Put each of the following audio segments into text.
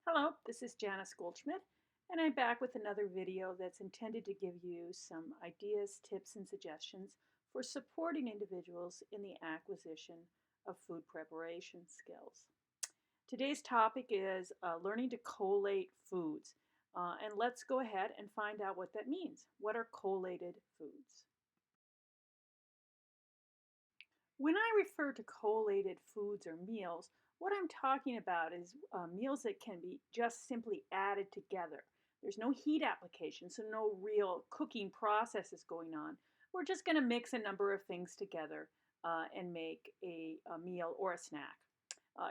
Hello, this is Janice Goldschmidt, and I'm back with another video that's intended to give you some ideas, tips, and suggestions for supporting individuals in the acquisition of food preparation skills. Today's topic is learning to collate foods, and let's go ahead and find out what that means. What are collated foods? When I refer to collated foods or meals, what I'm talking about is meals that can be just simply added together. There's no heat application, so no real cooking process is going on. We're just going to mix a number of things together and make a meal or a snack.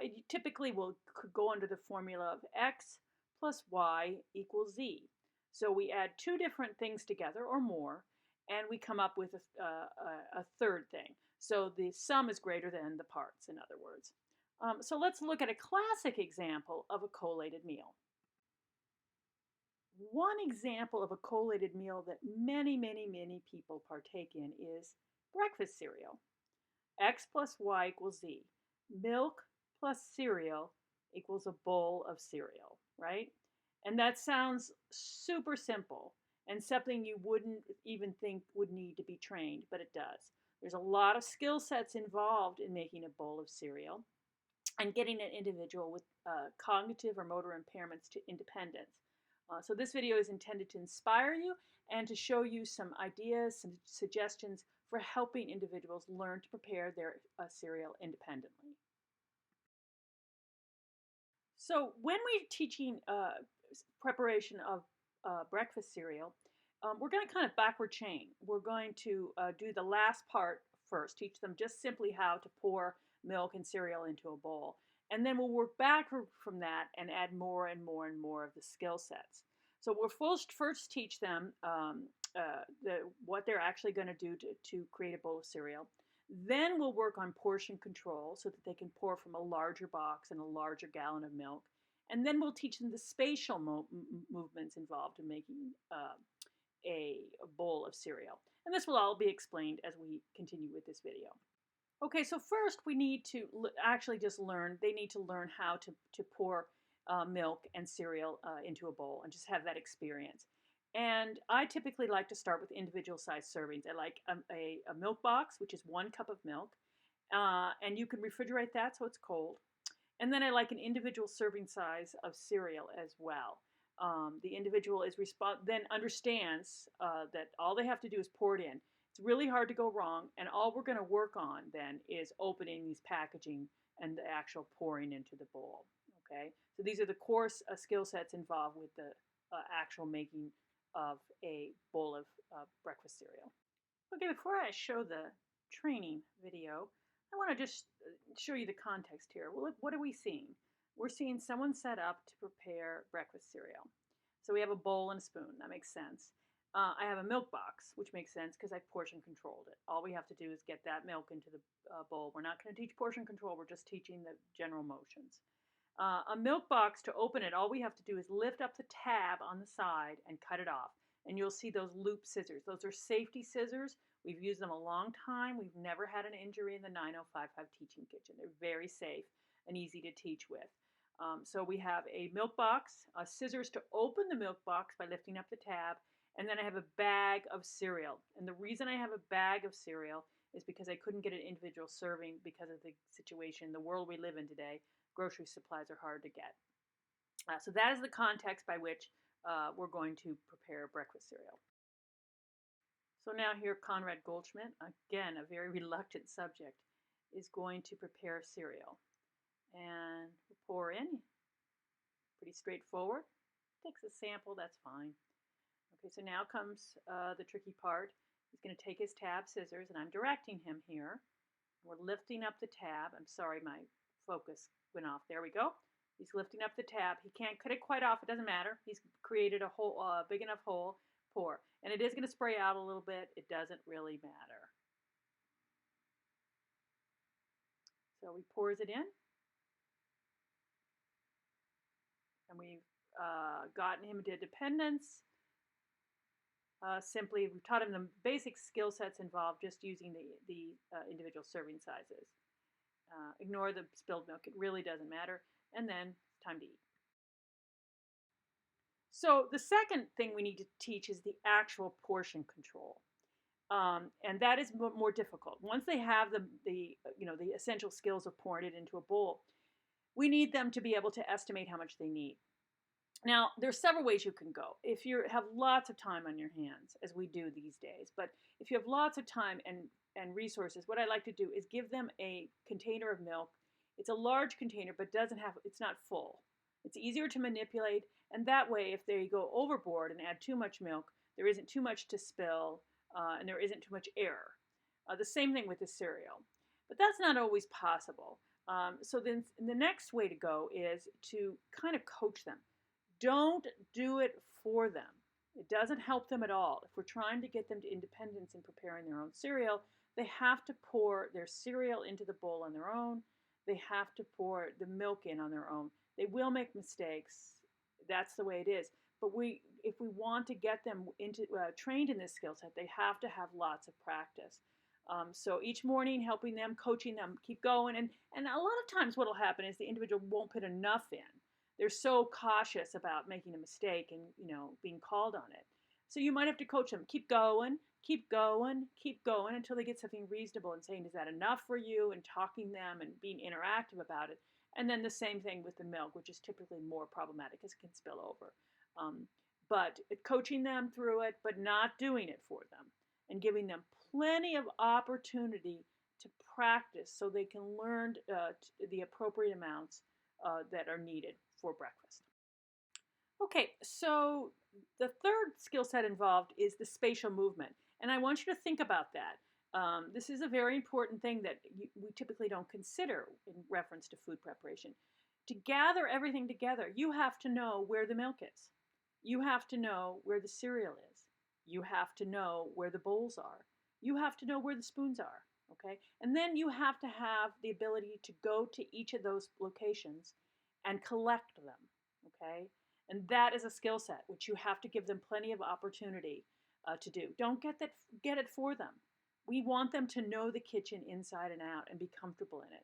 It typically could go under the formula of X plus Y equals Z. So we add two different things together or more, and we come up with a third thing. So the sum is greater than the parts, in other words. So let's look at a classic example of a collated meal. One example of a collated meal that many people partake in is breakfast cereal. X plus Y equals Z. Milk plus cereal equals a bowl of cereal, right? And that sounds super simple and something you wouldn't even think would need to be trained, but it does. There's a lot of skill sets involved in making a bowl of cereal and getting an individual with cognitive or motor impairments to independence. So this video is intended to inspire you and to show you some ideas, some suggestions for helping individuals learn to prepare their cereal independently. So when we're teaching preparation of breakfast cereal, we're going to kind of backward chain. We're going to do the last part first, teach them just simply how to pour milk and cereal into a bowl. And then we'll work backward from that and add more and more and more of the skill sets. So we'll first teach them what they're actually going to do to create a bowl of cereal. Then we'll work on portion control so that they can pour from a larger box and a larger gallon of milk. And then we'll teach them the spatial movements involved in making a bowl of cereal. And this will all be explained as we continue with this video. Okay, so first we need to actually just learn, they need to learn how to pour milk and cereal into a bowl and just have that experience. And I typically like to start with individual size servings. I like a milk box, which is 1 cup of milk. And you can refrigerate that so it's cold. And then I like an individual serving size of cereal as well. The individual then understands that all they have to do is pour it in. It's really hard to go wrong, and all we're going to work on then is opening these packaging and the actual pouring into the bowl. Okay, so these are the core skill sets involved with the actual making of a bowl of breakfast cereal. Okay, before I show the training video, I want to just show you the context here. Well, what are we seeing? We're seeing someone set up to prepare breakfast cereal. So we have a bowl and a spoon. That makes sense. I have a milk box, which makes sense because I've portion controlled it. All we have to do is get that milk into the bowl. We're not going to teach portion control. We're just teaching the general motions. A milk box, to open it, all we have to do is lift up the tab on the side and cut it off. And you'll see those loop scissors. Those are safety scissors. We've used them a long time. We've never had an injury in the 9055 teaching kitchen. They're very safe and easy to teach with. So we have a milk box, scissors to open the milk box by lifting up the tab, and then I have a bag of cereal. And the reason I have a bag of cereal is because I couldn't get an individual serving because of the situation, the world we live in today. Grocery supplies are hard to get. So that is the context by which we're going to prepare breakfast cereal. So now here Conrad Goldschmidt, again a very reluctant subject, is going to prepare cereal. And we'll pour in, pretty straightforward. Takes a sample, that's fine. Okay, so now comes the tricky part. He's going to take his tab scissors, and I'm directing him here. We're lifting up the tab. I'm sorry, my focus went off. There we go. He's lifting up the tab. He can't cut it quite off. It doesn't matter. He's created a hole, big enough hole. Pour. And it is going to spray out a little bit. It doesn't really matter. So he pours it in. And we've gotten him to dependence. Simply, we've taught him the basic skill sets involved just using the individual serving sizes. Ignore the spilled milk. It really doesn't matter. And then time to eat. So the second thing we need to teach is the actual portion control. And that is more difficult. Once they have the essential skills of pouring it into a bowl, we need them to be able to estimate how much they need. Now, there's several ways you can go. If you have lots of time on your hands, as we do these days, but if you have lots of time and resources, what I like to do is give them a container of milk. It's a large container, but it's not full. It's easier to manipulate, and that way, if they go overboard and add too much milk, there isn't too much to spill, and there isn't too much error. The same thing with the cereal, but that's not always possible. So then the next way to go is to kind of coach them. Don't do it for them. It doesn't help them at all. If we're trying to get them to independence in preparing their own cereal, they have to pour their cereal into the bowl on their own. They have to pour the milk in on their own. They will make mistakes. That's the way it is. But if we want to get them trained in this skill set, they have to have lots of practice. So each morning, helping them, coaching them, keep going. And a lot of times what will happen is the individual won't put enough in. They're so cautious about making a mistake and being called on it. So you might have to coach them. Keep going, keep going, keep going until they get something reasonable and saying, is that enough for you? And talking them and being interactive about it. And then the same thing with the milk, which is typically more problematic because it can spill over. But coaching them through it, but not doing it for them, and giving them plenty of opportunity to practice so they can learn the appropriate amounts that are needed for breakfast. Okay, so the third skill set involved is the spatial movement, and I want you to think about that. This is a very important thing that we typically don't consider in reference to food preparation. To gather everything together, you have to know where the milk is. You have to know where the cereal is. You have to know where the bowls are. You have to know where the spoons are, okay? And then you have to have the ability to go to each of those locations and collect them, okay? And that is a skill set which you have to give them plenty of opportunity to do. Don't get it for them. We want them to know the kitchen inside and out and be comfortable in it.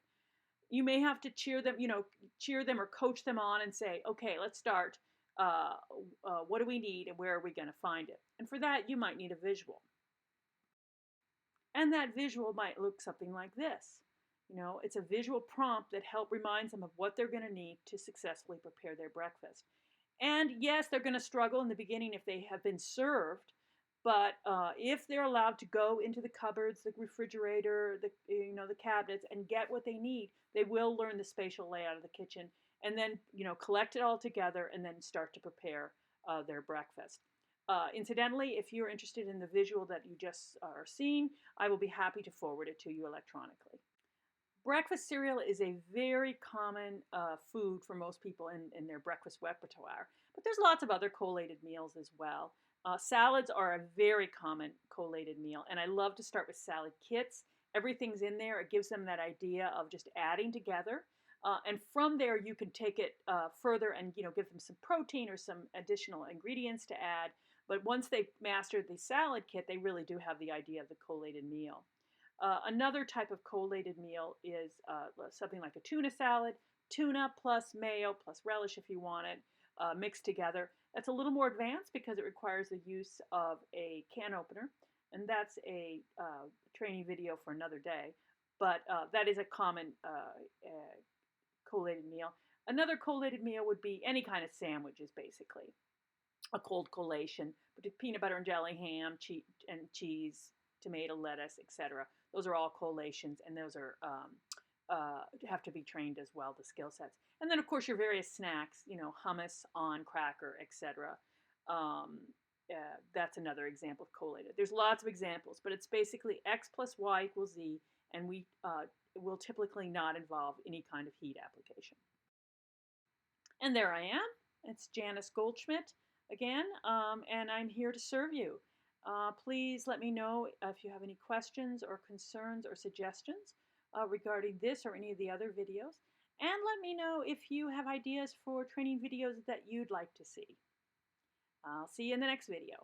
You may have to cheer them or coach them on and say, okay, let's start. What do we need and where are we going to find it? And for that, you might need a visual. And that visual might look something like this. It's a visual prompt that reminds them of what they're going to need to successfully prepare their breakfast. And yes, they're going to struggle in the beginning if they have been served, but if they're allowed to go into the cupboards, the refrigerator, the cabinets, and get what they need, they will learn the spatial layout of the kitchen, and then collect it all together, and then start to prepare their breakfast. Incidentally, if you're interested in the visual that you just are seeing, I will be happy to forward it to you electronically. Breakfast cereal is a very common food for most people in their breakfast repertoire, but there's lots of other collated meals as well. Salads are a very common collated meal, and I love to start with salad kits. Everything's in there. It gives them that idea of just adding together. And from there, you can take it further and give them some protein or some additional ingredients to add. But once they've mastered the salad kit, they really do have the idea of the collated meal. Another type of collated meal is something like a tuna salad, tuna plus mayo plus relish if you want it, mixed together. That's a little more advanced because it requires the use of a can opener, and that's a training video for another day. But that is a common collated meal. Another collated meal would be any kind of sandwiches, basically. A cold collation, but peanut butter and jelly, ham, cheese, tomato, lettuce, etc. Those are all collations, and those are have to be trained as well, the skill sets. And then, of course, your various snacks, hummus, on cracker, etc. That's another example of collated. There's lots of examples, but it's basically X plus Y equals Z, and we will typically not involve any kind of heat application. And there I am. It's Janice Goldschmidt again, and I'm here to serve you. Please let me know if you have any questions or concerns or suggestions regarding this or any of the other videos. And let me know if you have ideas for training videos that you'd like to see. I'll see you in the next video.